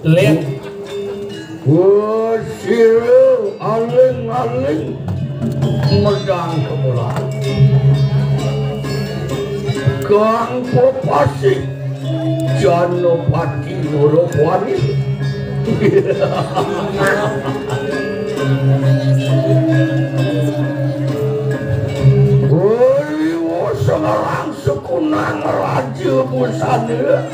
lihat siru aling-aling medang kemulan Kang Popasi Janopati Nurwani Semarang sekunang raja busana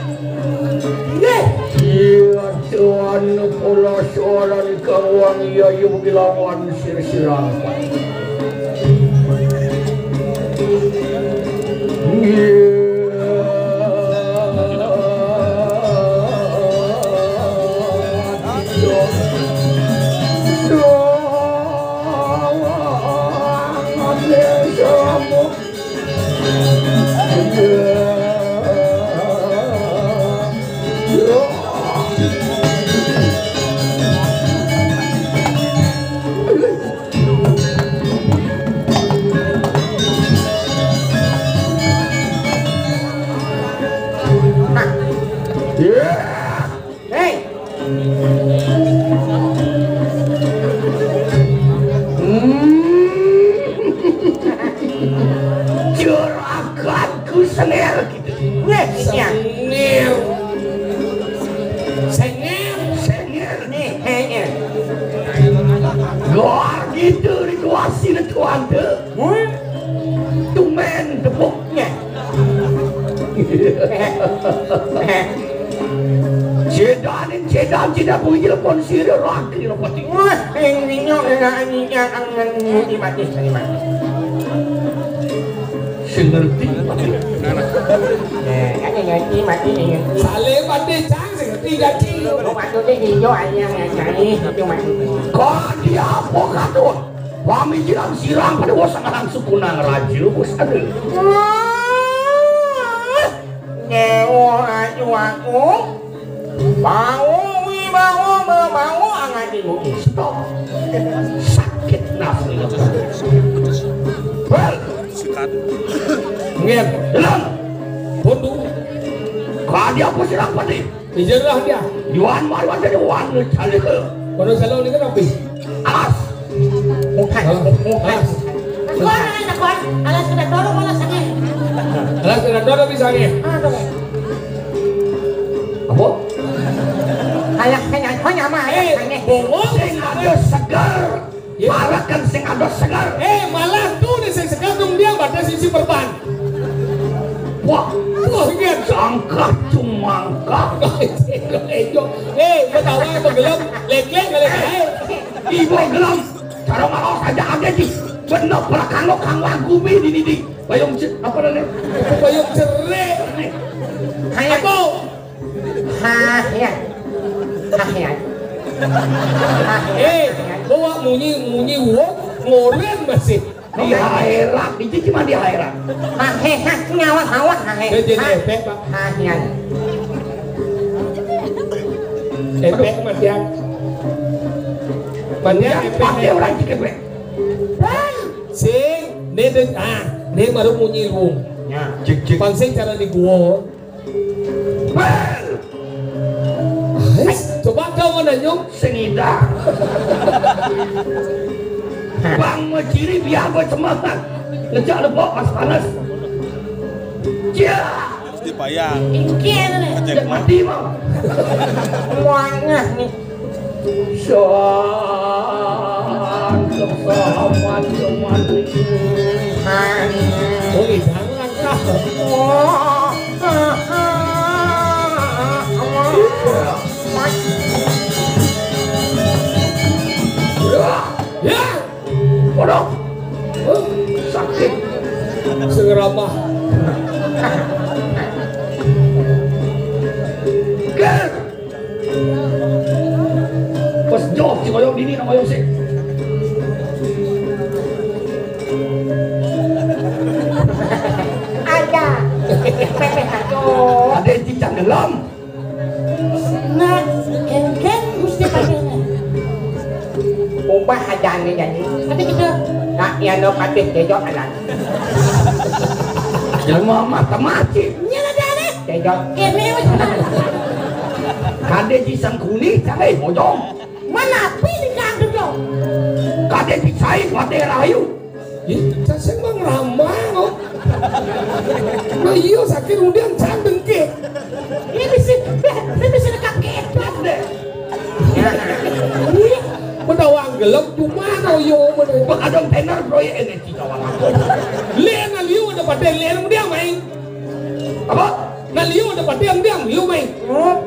iya tuan pola suara di kawang iya yung gilawan sir-sirang Cedan tidak boleh telepon sirih lagi lepati. Wah, ini mati. Sengerti. Mati. saling mati cang sengerti gaji. Waktu itu hijau aja nyai cuma. Kau dia apa kadon? Kami jilang sirang pada wasangan sukunang raja bos ada. Nyewa aku. Mau angan ibu Stop. Sakit nafsu. Well, Ngem, jalan. bodoh. Kau dia apa sirang pati? Dijerah dia. Yuan malu ada yuan cale ke. Kalau selalu ni kan apa? Alas. mukan. Alas sudah dorong malah sakit. Alas sudah dorong bisa ni. Apa? Kaya mah Bongong. Sing ada segar. Parakan sing ada segar. Malah tu ni saya sekandung dia pada sisi perban. Wah, Ingat. sangka cumangka. Kau tahu apa gelap? Lek-lek kali. Ibu gelam. Cara mau saja ada di. Benar belakang lo kang lagu di. Bayong apa namanya? Bayung cerai. kayak Apa? Hahian. Bawa munyi uang ngoren masih. Di akhirat, itu cuma di akhirat. Hahian nyawa Dia jadi efek pak. Hahian. Efek matian. Banyak Pasti efek. orang cikgu. Sing, ni baru munyi uang. Cik. Pangsing cara di gua. Well, Coba kau mana nyung? senida. Bang ciri biar gue semangat. Ngejak lebok pas panas. Ya, Mesti bayang. Ingkian ni. jangan mati mau. Semuanya nih. Soal kesahabat kemati. Oh, jangan kau. Ya, Bodoh. Sakit. segeramah. Ger. Pas jawab si koyong dini nama koyong sih. Ada. Pepe ajo. Ada yang cicak dalam. Nah, ken gusti pagi ni. Ubah aja nih jadi. Tapi kita Nah, yang no patih jejok anak. Jelma mata mati. Nyala dane. Jejok. Kene wis tenan. Kade jisang kuni cai mojong. Mana pi di kandung yo. Kade dicai kade rayu. Ih, saya mah ngeramah kok. Nah iya sakit kemudian candeng ke. Ini bisa kakek. Ih, pedawang gelap cuma no yo mana. Pekadang tenar proyek energi kawan aku. Lian aliu ada pada lian dia main. Apa? Nah liu ada pada dia liu main.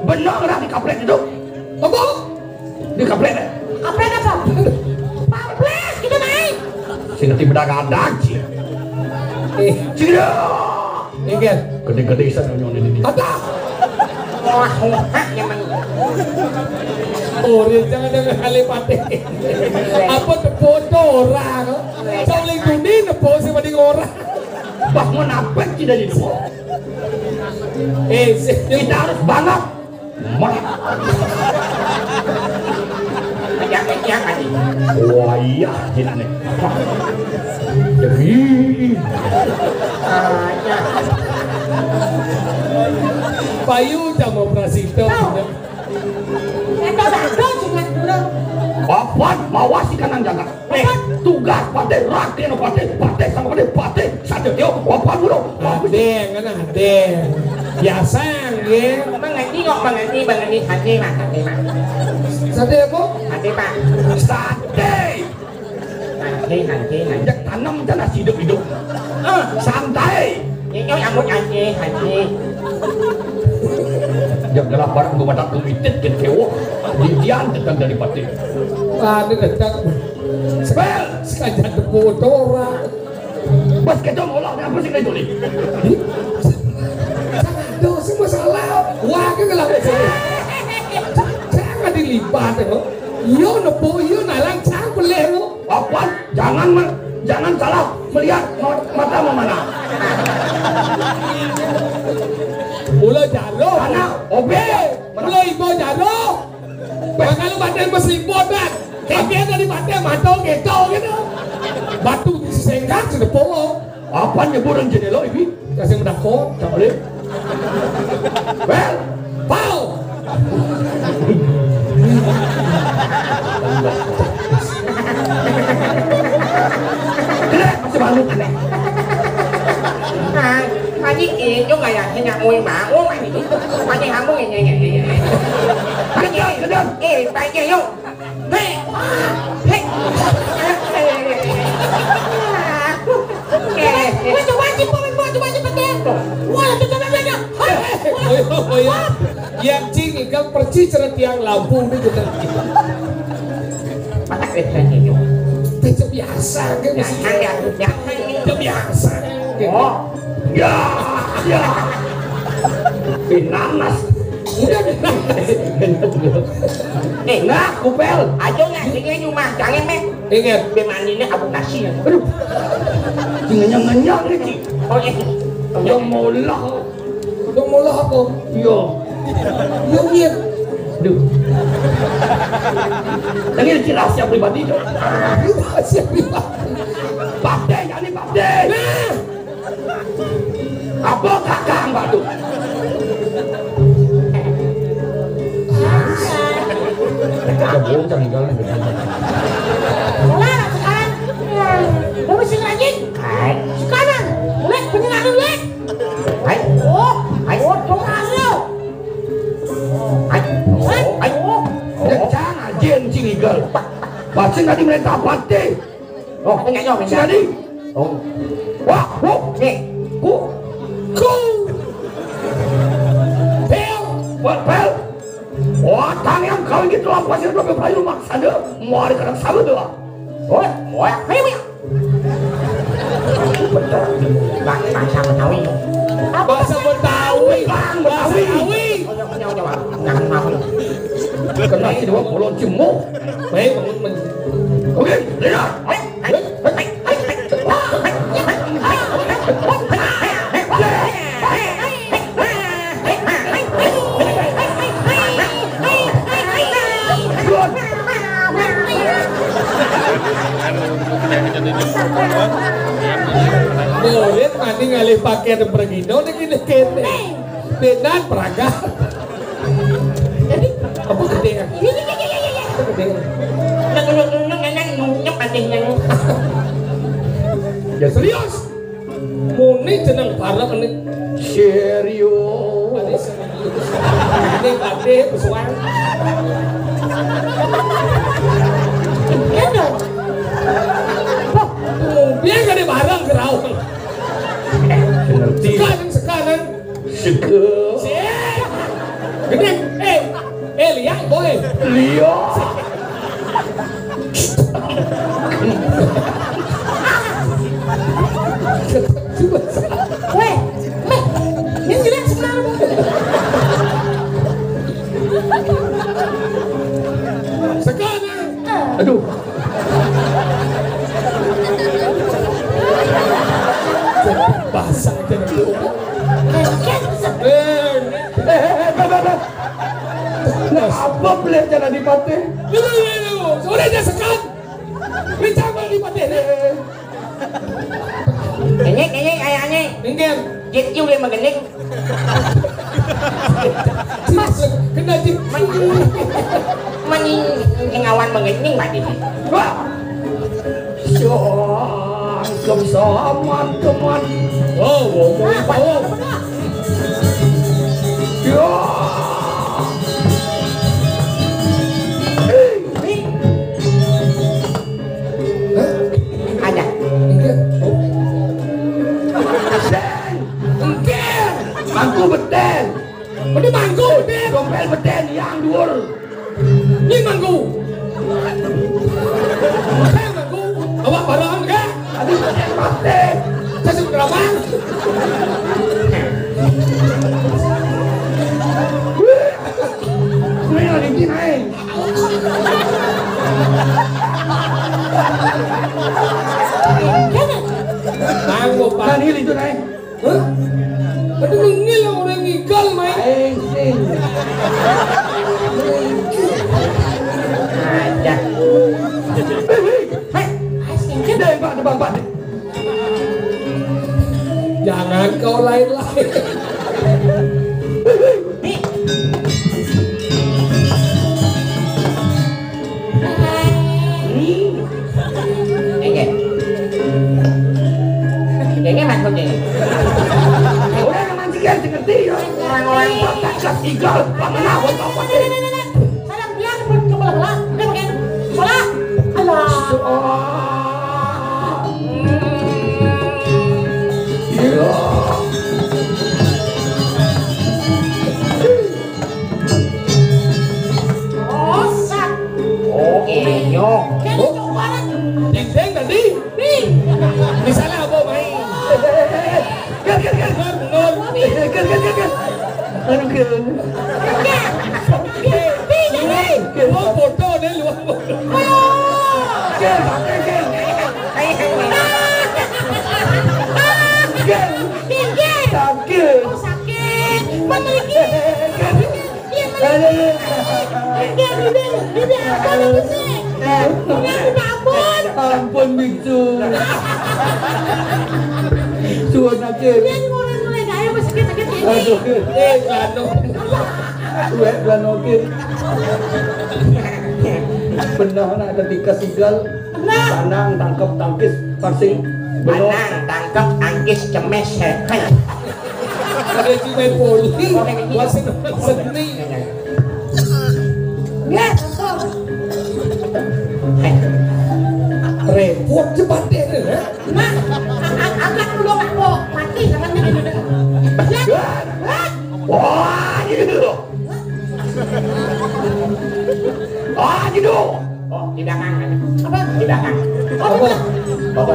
Benar lah di kampret itu. Apa? Di kampret. Apa apa? Pamflet kita naik. Sing tiba daci. Cira. Ingat. Gede-gede sana nyonya ini. Ada. Wah, hak yang men. Oh, dia jangan dengan kali pate. Apa tu foto orang? Saling tundi na pose pada orang. Bah menapet tidak di dua. Kita harus banget. Kejak tadi. Wah iya, jinane. Jadi, Payu sama Prasito. Ada bado cuma dulu. papat mawasi kanang jaga. Tugas pada rakyat pada sama pada satu dia papat dulu. Adeng kan adeng. Biasa ya. Mengerti kok mengerti hati mah. Sate apa? Hati pak. Sate. Hati. Jak tanam jangan hidup. Santai. Ini ambut hati. Jak gelap barang gua badak kumitit ke kewo. Dian tetang dari pati. Ada dekat. Spell. Sekajak de foto orang. Bas kecom olah apa sih itu ni? Aduh, semua salah. Wah, kan gelap sini. Jangan dilibat ya. Yo nepo, yo nalang cang boleh lo. Papat jangan salah melihat mata mana. Mula jalo. Mana? Obe. Mula ibu jalo. Kalau badan berseliput kan. Kekeh dari badan matau ketau gitu. Batu sengkak sudah poho. Apa nyeburan jenelo ini? Kasih mendakot. Tak boleh. Well, Pau. masih malu aneh. Pagi itu kayak hanya mui mau ini. Pagi kamu ini. Pagi yuk. Wes wajib pakai. Wah, coba. Yang cing ikan perci cerita tiang lampu ni kita. Mata kerjanya yuk. Itu biasa kan mesti. Itu biasa. Oh, Ya. Pinanas. Udah Nah, kupel. aja nggak sini rumah jangan meh. ingat. Bemandinya abu nasi. Aduh. Ngenyang ni. Oh ya. Yang molah. Dong mula apa? Yo. Yung iya. Duh. Ini rahasia pribadi tu. Rahasia pribadi. Pakde ni pakde. Apa kakak mbak tu? Bohong jangan jalan. Mulai sekarang. Mau mesin lagi? Sekarang. Mulai penyerangan mulai. Oh, tunggu lu. Jangan ajen cinggal. Pasien tadi mereka pati. Oh, enggak jauh bisa. Jadi. Oh, Wah, nih. ku. Pel. Buat pel. Wah, tang yang kau gitu apa sih udah berpayu maksa deh. Mau ada kadang sama tu. Oh, ayo. Betul. Bahasa Betawi. Bahasa Betawi. Bang, Bahasa Betawi. Betawi. Coba. Jangan mau. Kena si dua bolon cemuk. Baik, bangun. Okey, lihat. Hey, Boleh mati ngalih pakaian pergino nih kene. Benar peraga. Jadi Apa gede kan? iya. Apa gede kan? Nyep adiknya. Ya serius. Muni jeneng bareng ini. Serius. Pade serius. Ini pade pesuan. Iya dong. Dia gak ada bareng gerau. Ngerti. Sekarang. Seke. Gede. Lihat boy. Lio. Weh, ini jelek sebenarnya. Sekarang. Aduh. Basah aja dulu. Nah, apa boleh jalan di pantai? Dulu. Sore aja sekat. Bicara di pade. Kenyek ayahnya. Enggak. Jit juga magenik. Kena jip. Maning ngawan magenik mati. Wah. Sangkem saman teman. Oh, ngomong tahu. Ya. Ada. Enggak. Enggak. Mangku beten. Ini manggu, deh. Dompet beten yang dhuwur. Ini manggu. Saya manggu. Awak barang enggak? Tadi beten beten. Saya sebut berapa? Ini lagi naik. Manggu, Pak. Tadi itu naik. Hah? Aduh, ngil orang ngigal, main. Sing. Ada. Deh, Pak, depan Pak. Jangan kau lain-lain. Kayaknya maksudnya. Orang yang mancing ngerti ya. Orang-orang Pakas igal, pangenah buat apa deh. Salam dia coba lah. Dia pakai bola. Alah. Iya. Osak. Iyo. Jadi coba lah. Dinding tadi. Misalnya apa, main? Ger. Benar. Ger. Aduh, ger. Luang foto deh, luang foto. Ger. Sakit. Oh sakit. Mana lagi? Iya mana lagi? Dia apa lagi sih? Udah ampun. Ampun biksu. Suara sakit. Dia ngurang mulai gaya masih sakit ini. Aduh, ger. Lano. Wek blanokin. Benar nak ketika sigal tanang tangkap tangkis parsing belum. Panang, tangkap, angkis, cemes, hehehe. Ada di main poli. Wasit seni. Ya, Repot cepat deh. Mak, anak lu nggak mau mati tangannya gitu. Ya, Wah, gitu. Ah, gitu. Oh, di belakang kan? apa? Di belakang. Apa?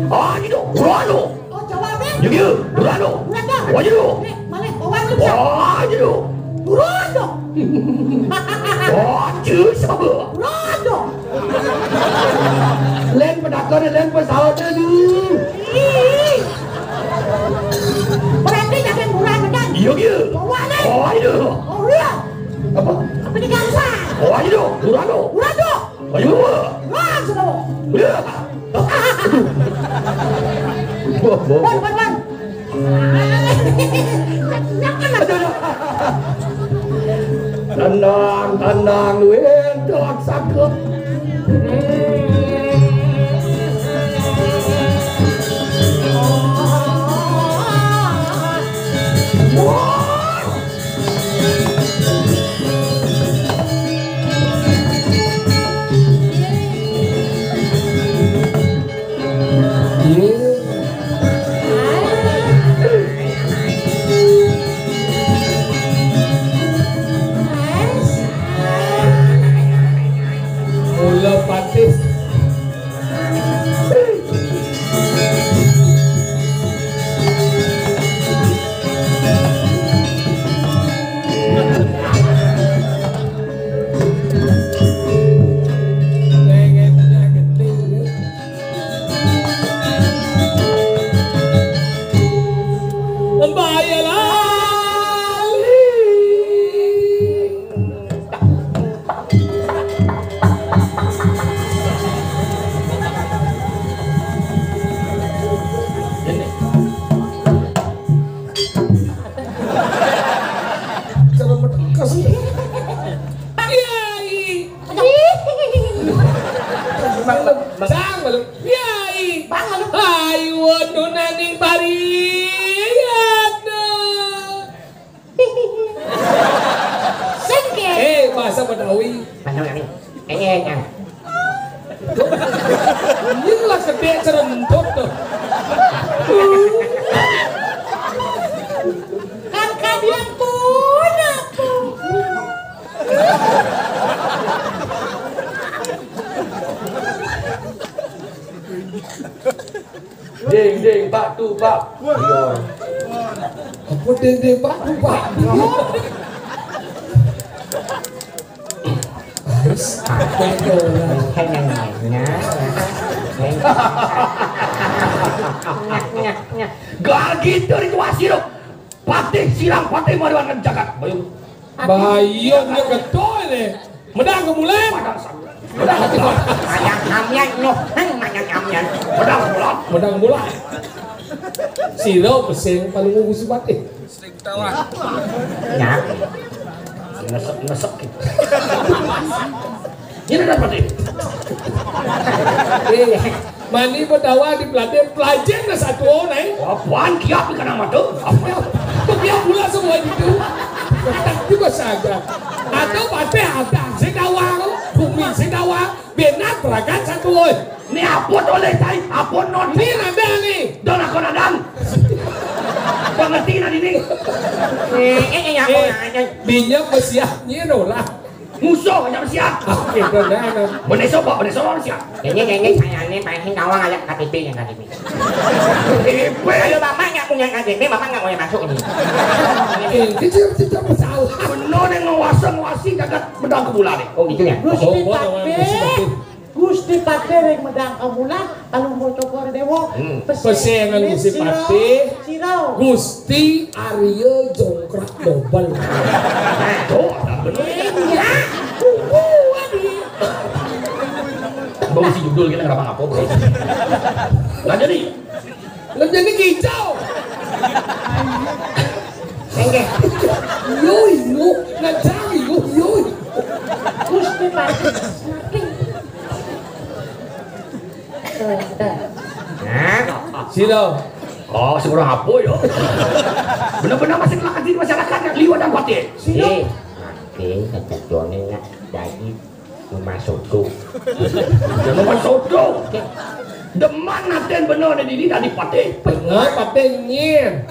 Ah, gitu. Urano. Oh, coba deh. Gitu. Urano. Udah dah. Wah, gitu. Nih, balik. Owan lu bisa. Wah, gitu. Buruan dong. Wah, cuy, sama. Buruan dong. Lên pedakar, lên pesawat dulu. Ih. Berarti jangan buruan benar. Iya, gitu. Bawa deh. Oh, gitu. Oh, iya. Apa? Apa di gangsa? Oh, gitu. Urano. Buruan dong. Ayo. Buruan sudah. Bon. Tenang lu entok sakit. Mula patis. Sang belum? Yai. Ayo nunaning pariyatna. Sengke. Bahasa Betawi. Kayaknya. Ini lah gede cerentut tuh. Kan kalian pun aku. Ding Pak tu Pak. Iya. Apa deng Pak? Gak gitu rituasi lo. Patih silang patih mariwan jagat. Bayu. Bayangnya getol nih. Medang kemulen. Medang hati kau. Ayang amyan no, ayang amyan. Medang bulan. Medang bola. Silo pesing paling ngugus patih. Ya. Nesek gitu. Ini ada patih. Mani Betawa di pelatihan pelajar na satu nih. Apaan kiap ikan amat tuh? Apa? Dia pula semua itu. Tak juga saja. Atau patih ada sedawang, bumi sedawang, benar peragan satu oi. Ini apa oleh tay? Apa non? Ini ada nih. Don aku nadang. Pengerti nanti ini. Minyak besiaknya nolah. Musuh hanya siap. Oke, benar. Benesok Pak, benesok orang siap. Kayaknya saya ini pengen kawang aja KTP yang KTP. Kalau bapak nggak punya KTP, bapak nggak boleh masuk ini. Kecil masalah. Benar yang ngawasi jagat medang kebulan nih. Oh gitu ya. Gusti Pate rek medang kamulan kalau mau cokor dewo. Pesengan Gusti Pate. Sirau. Gusti Arya Jongkrak Dobel. Oh, benar. Ya. Bawa si judul kita kenapa ngapa bro? Lah jadi hijau. Oke. Yoi, ngajari yoi. Gusti Pate. Silo. oh, seorang apa ya? Benar-benar masih melakukan di masyarakat yang liwat dan patih. Oke, kata Johnnya jadi masuk tuh. Jangan soto. Deman naten bener di ini tadi patih. Bener Pate nyin.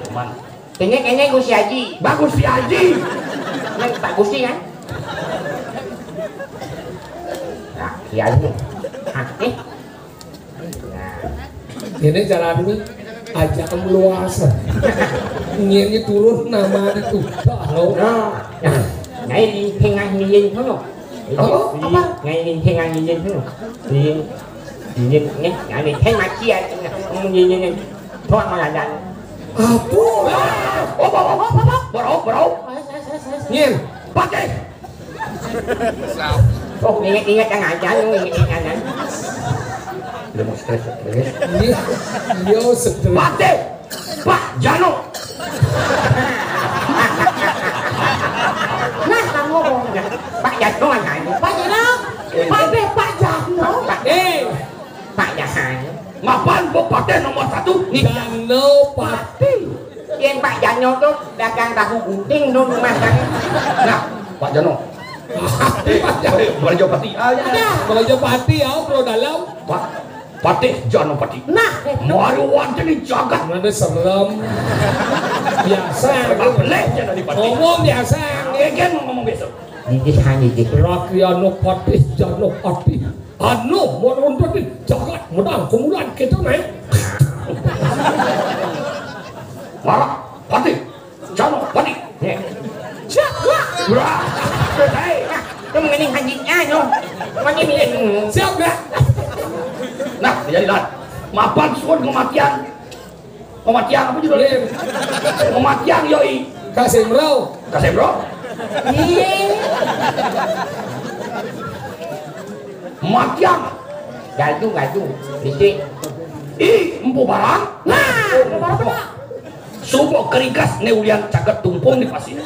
Deman. Kayaknya Gusti Haji. Bagus si Haji. Pak Gusti kan? Nah, si Haji. Ini jalan ini ajak kamu luasan. Nyinya turun nama itu. Kalau Ngày đi thiên anh nhìn nhìn không? Ngày nhìn thiên anh nhìn nhìn không? Nhìn nhìn nghe ngày nhìn thấy mặt kia nhìn nhìn thôi mà là dành. Bro. Nyin. Patih. Oh, ingat-ingat yang aja, lu ingat-ingat. Udah mau stres, stres. Iya, stres. Pate, Pak Jano. Nah, kamu ngomong. Pak Jano anh hại. Pak Jano. Pak Jano. Pak Jahan. Mapan Pate nomor 1 nih. Jano Pati. Yang Pak Jano tuh dagang tahu gunting tuh rumah saya. Nah, Pak Jano. Boleh jawab Pati. Kalau jauh Pati ya, bro dalam. Pak Pati Jano Pati. Nah, Mari wanti nih jagat. Mana serem. Biasa. Boleh jangan di Pati. Ngomong biasa. Ngegen ngomong besok. Ini hanya di Rakyano Pati, Jano Pati. Anu, mau nonton di jagat, menang kemudian kita naik. Marah, Pati, Jano, Pati. jaga. Wah, selesai. Itu mengenai hajinya dong. Mana milih? Siap nggak? Nah, jadilah. Mapan suun kematian. Kematian apa judulnya? Kematian yoi. Kasih merau. Kasih bro. Kematian. Gaduh. Listrik. Empu barang. Nah, benar-benar. Subuh kerikas neulian caket tumpung di pasir.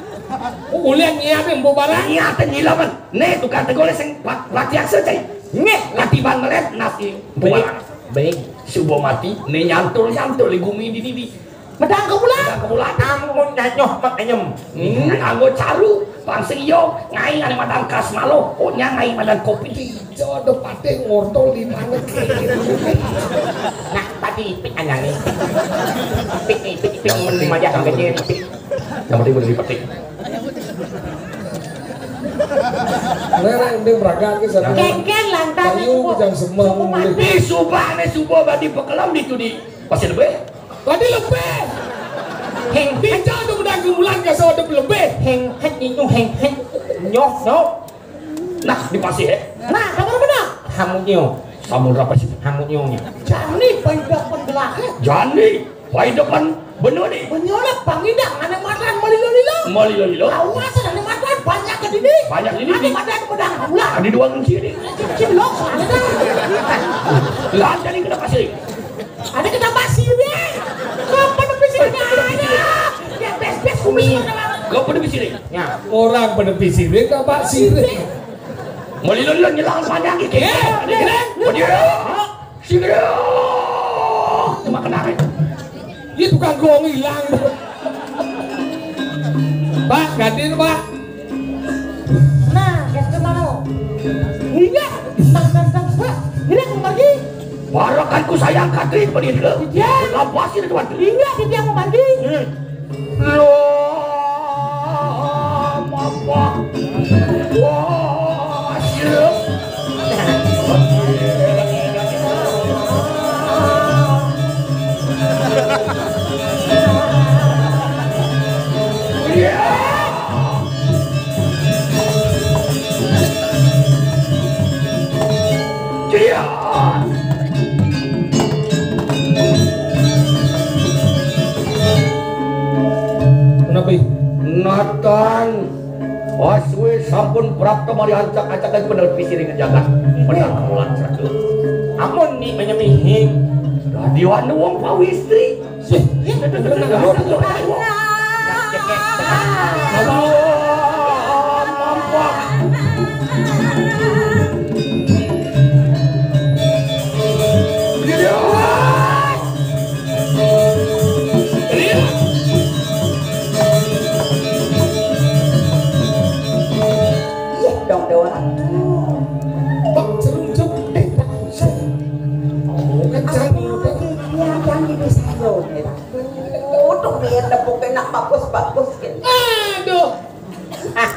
Ulian nyiapin bu barang. Nyata nyilaman. Nih tuh kategori sing latihan saja. Nih latihan melet nasi barang. Baik. Subuh mati. Nih nyantul di gumi di. Medang ke bulan. Kamu nyanyoh makanyem. Anggo caru, pangsing yo, ngai ngane madang kas malo, ohnya ngai madang kopi. Jodoh Pati ngortol di mana Nah, tadi pik anjani. Pik majak kecil. Yang penting boleh dipetik. Nerang dia beragam ke sana. Kengken lantas. Kayu jam semang. Di subuh badi pekelam di pasti lebih. Tadi lebih. Heng Bicara tu mudah kemulan ke sana lebih. heng itu heng nyoh. Nah di pasti Nah, benar-benar. Hamunyo. samudra pasti. Hamunyonya. Jani pendak pendelaknya. Jani, pai depan bener nih. Menyolak pangidang ada matan melilo-lilo. Malilo. Awas ada matan banyak ke dini. Banyak ini. Ada matan pedang bulan. Ada dua kunci ini. Cilok ada. Lah jadi kenapa sih? Ada kita basi deh. Kapan lebih sini ada? Ya bes kumis. Kau pada di sini. Ya. Orang pada sini tak pak sini. Malilo nyelang panjang gitu. Dia. Sini. Cuma kena. Ini tukang gong hilang. Pak, gantiin Pak. Nah, gas ke mana? Iya. Tang. Ini mau pergi. Barakanku sayang Katrin berdiri ke. Iya. Lampasi di depan. Iya, dia mau pergi. Loh, apa? Wah, siap. Kenapa? Nathan Waswe sampun prapta mari ancak-ancakan bener pisiri ngejagat bener kemulan satu Amun ni menyemihing. Diwan wong pawistri Aduh,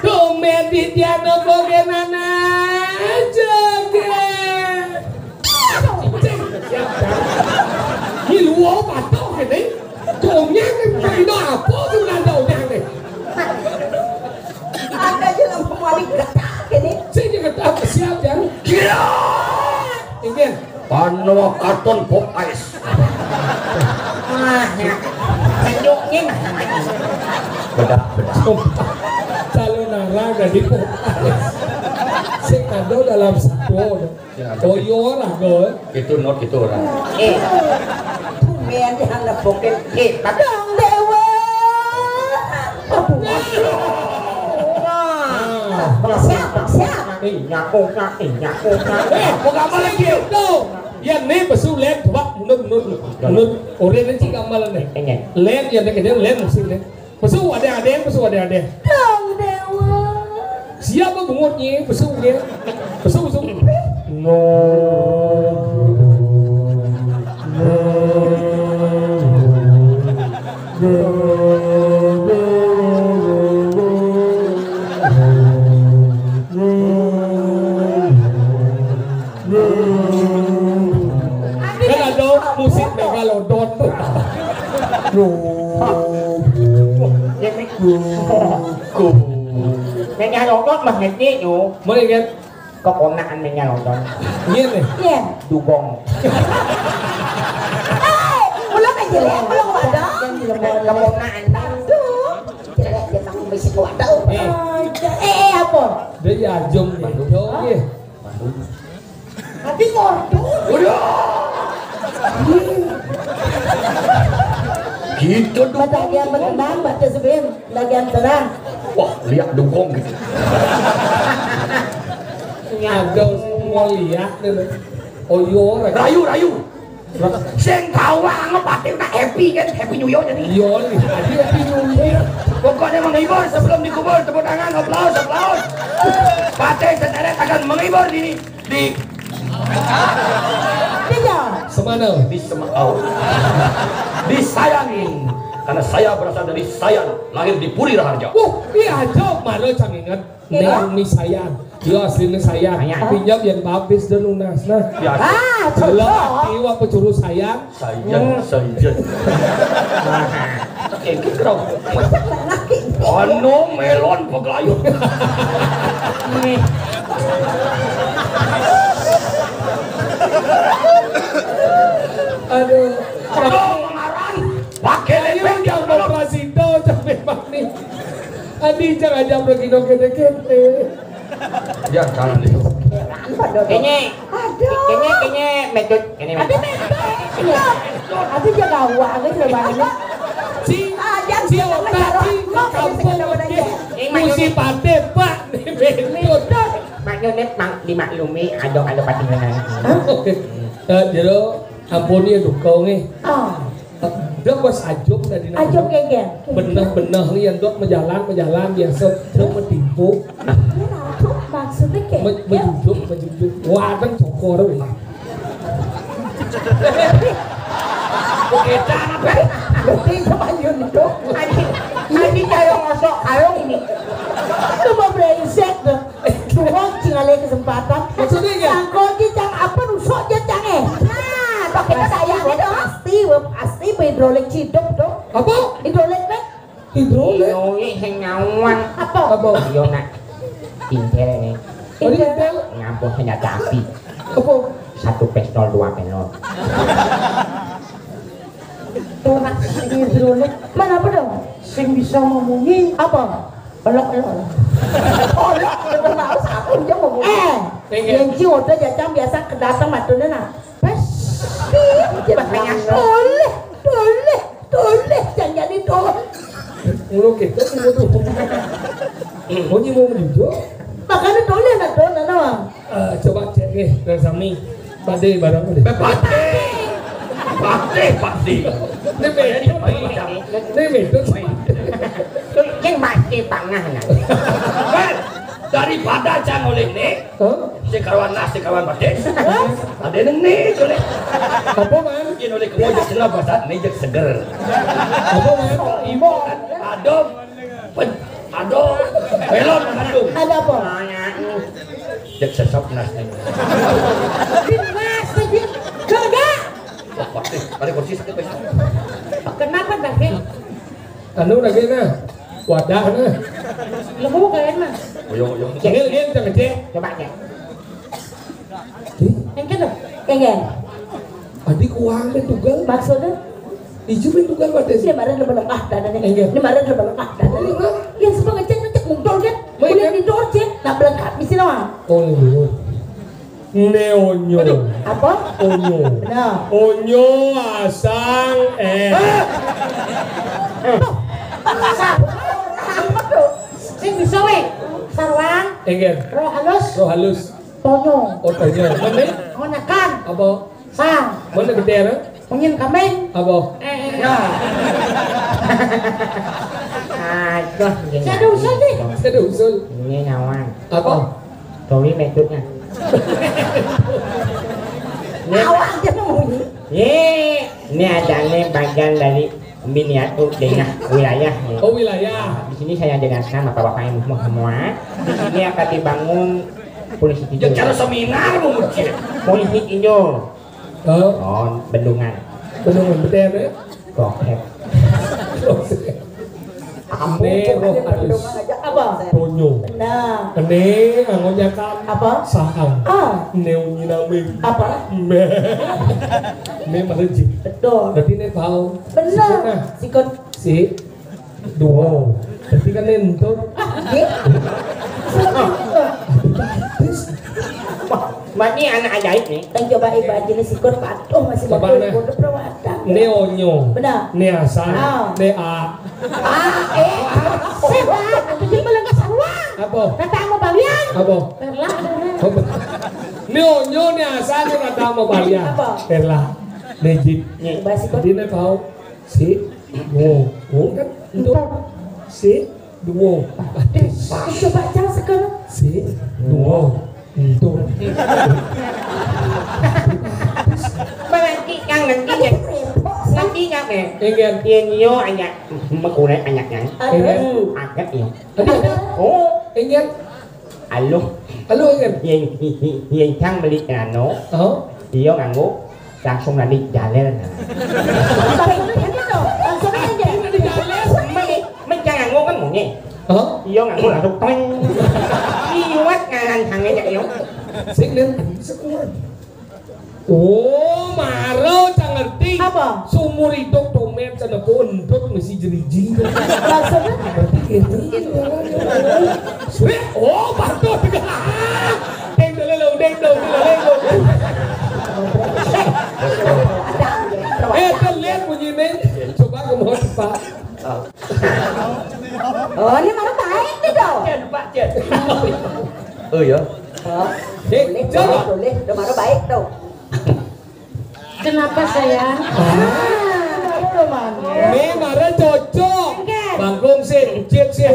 domen di Diana bagaimana joget. Ini luar patau cái đấy. Trộmnya cái đó apa sebenarnya orang này. Ada je lah pemalik getak ini. Saya juga tak siap ya. gila Ingin. Pano karton pop ice Wah, ya. Senyuknya bedak Calon arah dari Popeyes. Sing ada dalam satu. Oyo lah gue. Itu not itu orang. Tumben jangan ngepokin kita dong Dewa. Siap. Nyaku. Kok gamal lagi tuh? Ya nih pesu lem coba menurut orang ini gamal nih. Lem ya nih lem musim nih. Pesu ada. Dong Dewa. Siapa bungutnya pesu dia? Pesu. No. Kan ada musik megalodon tuh. Megalodon mah ngeti yo. Mana kan? Keponakan megalodon. Iya nih. Iya. Dugong. Ulang aja ya, ulang wadah. Keponakan. Aduh. Jelek dia tanggung besi wadah. Apa? Dia ya jom nih. Oke. Tapi ngordo. Gitu dong. Bagian berkembang, baca sebelum bagian terang. Wah, lihat dukung gitu. Ada semua lihat nih. Oyo Rayu. Sing kawang pasti udah happy kan, happy New Year jadi. Iya nih. Happy New Year. Pokoknya menghibur sebelum dikubur, tepuk tangan, aplaus. Pate senderet akan menghibur di Tiga. Semana? disayangin karena saya berasal dari Sayan, lahir di Puri Raharja. Iya aja malu cang ingat. Nami sayang. Dia aslinya sayang. Pinjam yang baptis dan lunas. Nah. Kalau hati wa pecuru sayang. Sayan. Ini kerau. Ano melon paglayot. Aduh. Mengarang. Pakai lepeng Yang operasi do capek banget. Adi jangan jam lagi dong kete-kete. Ya jangan itu. Kayaknya metode. Ada Ada jaga uang gitu banget. Si otak si kampung musi pate pak nih betul. Maknya dimaklumi ada patingan. Jadi ampuni ya dukau nih. Dia pas ajok dari nang. Ajok gege. Benah nih yang dok menjalan biasa terus metipu. Maksudnya kayak Menjunjuk. Wah kan cokor weh. Kita apa? Berarti sama Yun itu. Ani kayak ngosok kayong ini. Cuma brengsek tuh. Tuang cingale kesempatan. Maksudnya ya? Sangkol cang apa rusok aja cang Nah, pakai sayangnya dong. Pasti hidrolik ciduk tuh. Apa? Hidrolik nih. Hidrolik. Yang ngawang. Apa? Yo nak. Intel nih. Intel. Ngambil senjata api. Apa? 1 pistol 2 pelor. Orang hidrolik. Mana apa dong? Sing bisa ngomongin Apa? Pelok. Terlalu sakun dia ngomong. Yang cium udah jajang biasa kedatang matunya nah. Makanya toleh, jangan jadi toleh. Mulu kita semua tuh. Mau menjunjuk. Makanya toleh nak toleh doang. Coba cek nih dan Sami. Pade barang deh. Pasti. Ini betul. yang mati tengah nah. Daripada jangan oleh nih, si kawan batis, ada nih oleh. Apa man? Ini oleh kemudian senang batat nih jadi seger. Apa man? Ibu, aduh, belon aduh. Ada apa? Jadi sesop nas nih. Mas, enggak. Pasti, kali kursi sakit besok. Kenapa daging? Anu lagi nah, wadah nah. Lu mau kalian mah? Yo. Ini jangan cek. Coba cek. Yang itu, yang Adik uang dan tugal. maksudnya? Ijo main tugal batis. Ini kemarin udah belengah dan Enggak. ini kemarin udah belengah dan yang semua ngecek mungtol kan? Boleh di dorce. Nak berangkat di sini mah. Onyo. Neonyo. Apa? Onyo. Benar. Onyo asang Sing bisa weh. Sarwang. Engger. Roh halus. Roh halus. Tonyo. Oh tonyo. Mana? Ngonakan. Apa? Sang. Mana gede na? Mungkin kambing. Apa? Aduh, Saya ada usul nih. Saya ada usul. Ini nyawang. Apa? Towi metodnya. Awak aja mau ini. Ini adanya bagian dari miniatur daerah wilayah. Oh wilayah. Di sini saya jelaskan bapak-bapak yang semua. Di sini akan dibangun polisi Ya hijau. cara seminar mungkin. Polisi hijau. Oh, bendungan. Bendungan beter ya? Gokep. Ini roh halus. Apa? Tonyo. Nah. Ini angonyakan Apa? sahang. Neonyi naming. Apa? Ini merejik. Betul. Berarti ini tahu. Benar. Sikut. Si duo. Berarti kan nentut. Mbak ini anak ajaib nih. Dan coba ibadah jenis sikut patuh masih Coba, betul Nek. bodoh perawatan. Neonyo. Benar. Neasan. Nea. Sehat. Jadi malah kesawang. Apa? Datang mau balian. Apa? Perlah. Neonyo neasan yang ada mau balian. Apa? Perla. Nejit. Coba sikut. Jadi ini tahu. Si duo. Kan itu. Si duo. Coba jangan sekarang. Si duo. Itu. Nanti kan nantinya. Nantinya nih. Engger. Yenyo anak mengurek anaknya. Aduh. Agak ya. Oh. Engger. Halo. Halo Engger. Yen Chang beli nano. Oh. Dia nganggo langsung nanti jalan. Mencang nganggo kan mungkin. Oh. Dia nganggo langsung toing. Iwat ngahan thangnya jadi yo. Sing nen. Oh, maro tak ngerti. Apa? Sumur hidup domen sana pun untuk mesti jeriji. Maksudnya? Berarti itu. Oh, patut. Deng dulu, deng dulu. Terlihat bunyi nih. Coba ke mohon Pak. Oh, ini mana baik nih dong? Pak Cen. Oh ya. Boleh, boleh. Udah mana baik dong. Kenapa sayang? Ini marah cocok. Bangkong sih, kucit sih.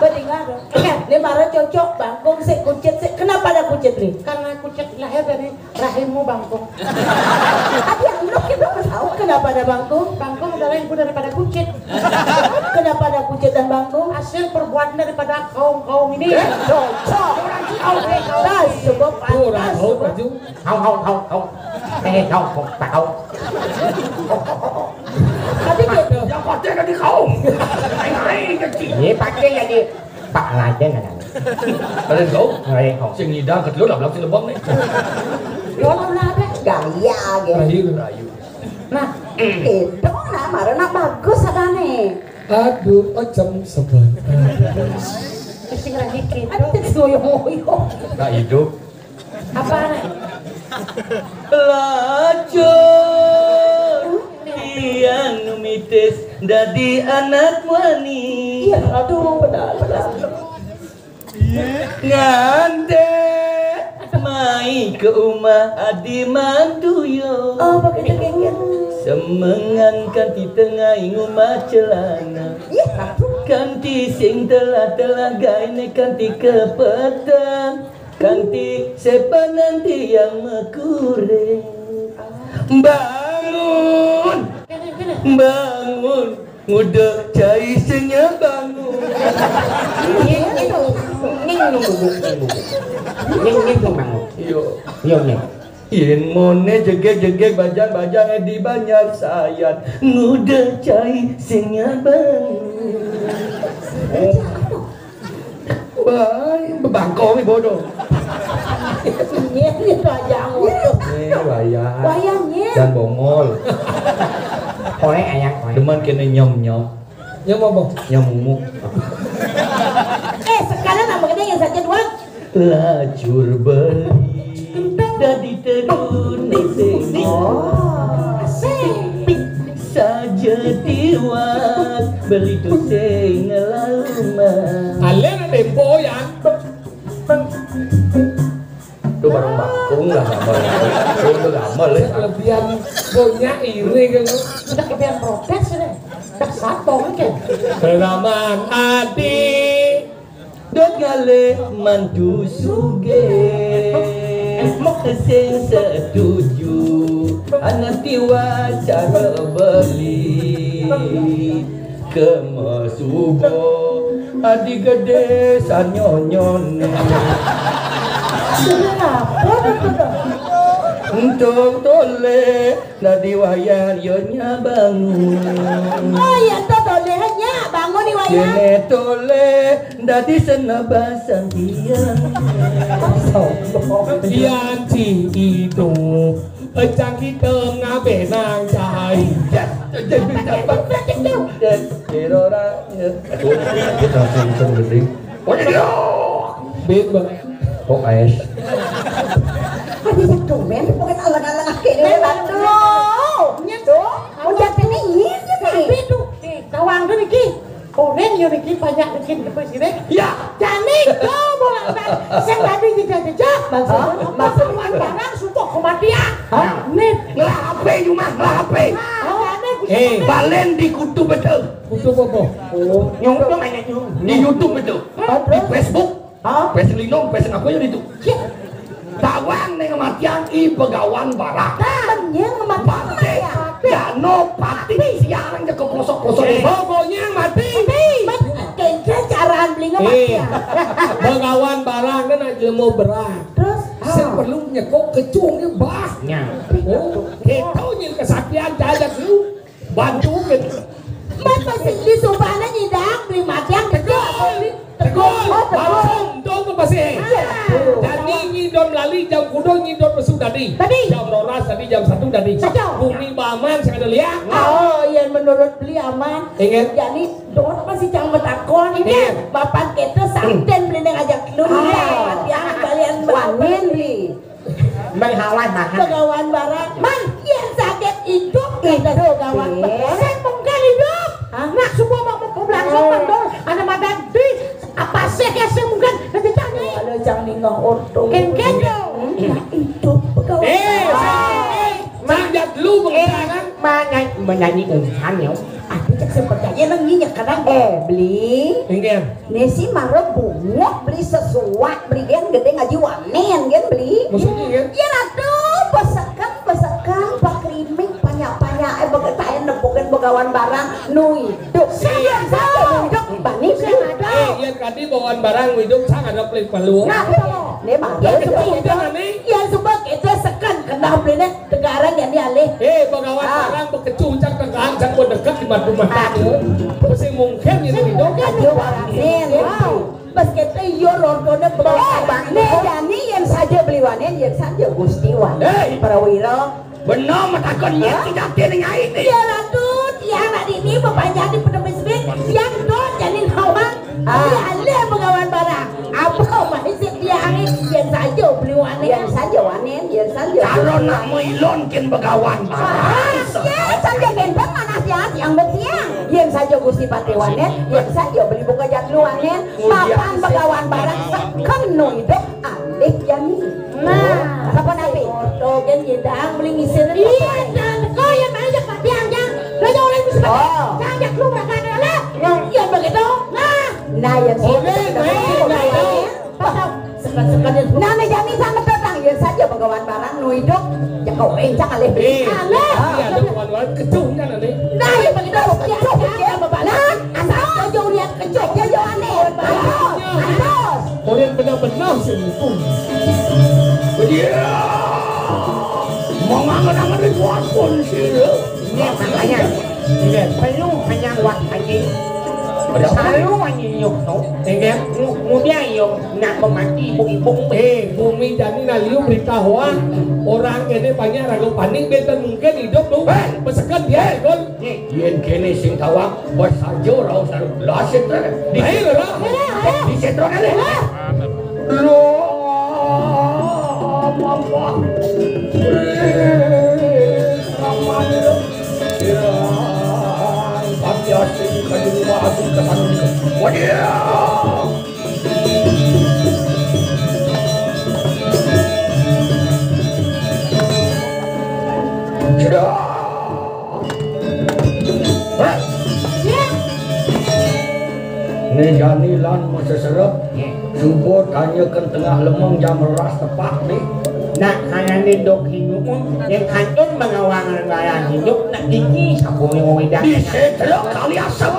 Bedengar dong. Ini marah cocok bangkong sih, kucit sih. Kenapa ada kucit nih? Karena kucit lahir dari rahimmu bangkong. Ada yang lu kita tahu kenapa ada bangkong? Bangkong adalah ibu daripada kucit. Kenapa ada kucit dan bangkong? Hasil perbuatan daripada kaum ini. Cocok. Nah, sebab Orang tahu baju. Không. Không, tak không. Tapi gitu. Yang pakai kan di kau. Ai kecil. Ini pakai jadi Pak Lajen ada. Ada kau. Rồi không. Sing ngidang kedua dalam sing lebong nih. Kalau ada gaya gitu. Rayu. Nah, itu nah marah bagus ada nih. Aduh, jam sebentar. Sing lagi gitu. Ada ngoyo-ngoyo. Nah hidup. Apa anak? Lacur yang numitis dadi anak wani Iya, aduh, benar. ngande mai ke rumah adi mantuyo Oh, begitu kayak gitu. semengan kanti tengah ngumah celana Iya, aduh. kanti sing telah gaine kanti kepetang kanti sepa nanti yang mekure bangun udah cai senya bangun Nhìn không bằng. Iyo. Nhiều nhỉ. yen mone jegek bajang di banyak sayat udah cai senya bangun Wah, bebangkong nih bodoh. Iya, itu aja ngoyo. Wayang. Wayangnya. Dan bongol. Thôi ayang thôi. Demen kena nyom. Yang apa? Nyom mumuk. Sekarang nama kita yang saja doang. lajur beli dadi terune sing saja diwat beli tu sing lama Alena tempo yan. itu barang bakung lah itu gamal ya Kelebihan punya iri kan. Sudah kebiasaan protes deh. Tak satu kan. Keraman hati. dot gale mantu suge sing setuju anak tiwa cara beli kemasubo adi gede sanyonyon untuk tole nadi wayan yonya bangun Oh ya to tole hanya bangun ni wayang. Jene tole dadi senabasan tiang Yan chi itu. Ejang kita ngabe nang cai. jadi dapat dan kerora aduh kita langsung gede Bet bang. kok es Habis itu men bukan alang-alang akik ni. Aduh. Nyedo. Udah tini ini Tapi tu, kawang tu niki. Orang yang niki banyak niki presiden. Ya, Jani kau bolak balik. Saya tadi jejak-jejak. Maksud barang sumpah kematian. Nih, ngelape cuma ngelape. Balen di kutu betul. Kutu apa? Nhung có mày này nhung. Di YouTube betul. Di Facebook. Pesen linong, pesen apa ya itu? Tawang nih kematian i pegawan barak. Yang Pate, Jano, pati siaran ke pelosok-pelosok. Pokoknya mati. Kayaknya caraan beli ngemak. Begawan barang kan aja mau berat. Terus Saya perlu nyekok kecung ke bah. Nha. Oh, itu yang kesaktian jaya dulu. Bantu gitu. Mas masih di sumpahnya nyidang beli macam Tegol, langsung dong masih. Jadi ngidon lali jam kudo ngidon besuk tadi. Jam rolas tadi jam 1 tadi. Bumi baman saya ada lihat. Oh, yang menurut beli aman. Ingat. Jadi dong masih jangan betakon ini. Bapak kita santen beli ngajak lu. Yang kalian wanen beli. Mày hawan mà ha. Pegawan barang. Man, yang sakit hidup kita pegawan. saya mungkin hidup. Nak semua mau langsung mandor. Ada madan di apa sih yang saya mungkin nanti tanya. Kalau jangan ninggal orto. Ken dong. Hidup pegawan. Sanjat lu pengerangan. Mà nyanyi han nhậu. Aku cek sepertinya nenginya kadang beli. Ingat. Nesi marah bungok beli sesuatu beli gen gede ngaji wanen gen beli. Maksudnya kan? Ya aduh pesakan pak krimik banyak begitu nepukan begawan barang nui duk saya duk bani ada. Iya tadi bawaan barang hidup sangat ada pelik palu. Nah ini mah ya sebab itu sekan kena beli negara yang dialih. Bagawan barang bekecucak kekaan sang dekat di rumah tangga. Masih mungkin itu hidup. Aja wanen. Pas kita yo lordone begawan. Nih jadi yang saja beli wanen yang saja gusti wanen. Prawiro. Benar matakon nyet tidak tiene ngai ini. Ya latut, yang hari ini bapak jadi penemis yang don jadi hawa. Ya ale begawan barang. Apa masih dia angin yang saja beli wanen. Yang saja wanen, yang saja. Kalau nak melon kin begawan barang. Ya saja gendong mana yang betiang. Yang saja gusti pati wanen, yang saja beli buka jatlu wanen. Papan begawan barang sekan hidup alih yani. Nah, apa nabi? Foto kan jedang beli ngisir. Iya, dan kau yang banyak patiangnya. Lo jauh lagi sebentar. Jangan lu makan lah. Yang begitu. Nah yang sekat-sekat nah jadi sangat datang ya saja begawan barang nu hidup ya kau encak alih Iya, ada kawan-kawan kecung kan nanti. nah yang begitu kecuk ya bapak nah asal kau jauh lihat kecuk ya jauh aneh terus Orang benar-benar sempurna. Dia mau ngangen-ngangen ribuan pun sih. Nghe makanya. Perlu hanya wak aja. Selalu aja yung no. Ingat. Kemudian yung nak mati ibu-ibu. Bumi jadi naliu beritahuan orang ini banyak ragu panik betul mungkin hidup tuh. Pesekan dia ikut. Yen kene sing tawang bos saja rau saru lasit. Ayo lah. Di setro kali. Lo Allah. Ya, pasti asing kayu rumah asing kesan. Wadiah. Sudah. Nejani lan masa serap subur tanyakan tengah lemong jam ras tepat nih. Nak hanya ni dok hidup yang kanun mengawangan gaya hidup nak gigi sabu yang wedak. Di setelok kali asap.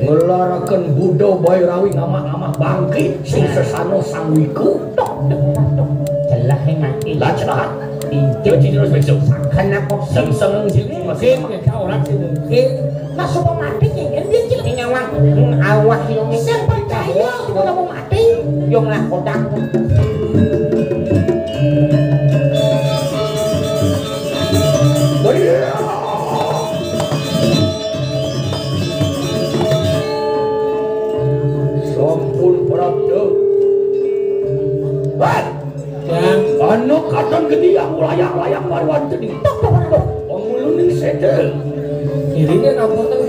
Ngelarakan Buddha Bairawi ngamak-ngamak bangkit sing sesano sang wiku. Celah mati. Lah celah. Injil terus besok. kenapa Seng-seng sini Mungkin kita orang sih mungkin Masuk mau mati ya, dia cilik. nyawang awak yang Saya percaya kita mau mati. yang lah kodak. Sampun Prabda. Wan, yang anu katon gede yang layak-layak marwan tadi. Pengulun yang sedel. dirinya nampak tuh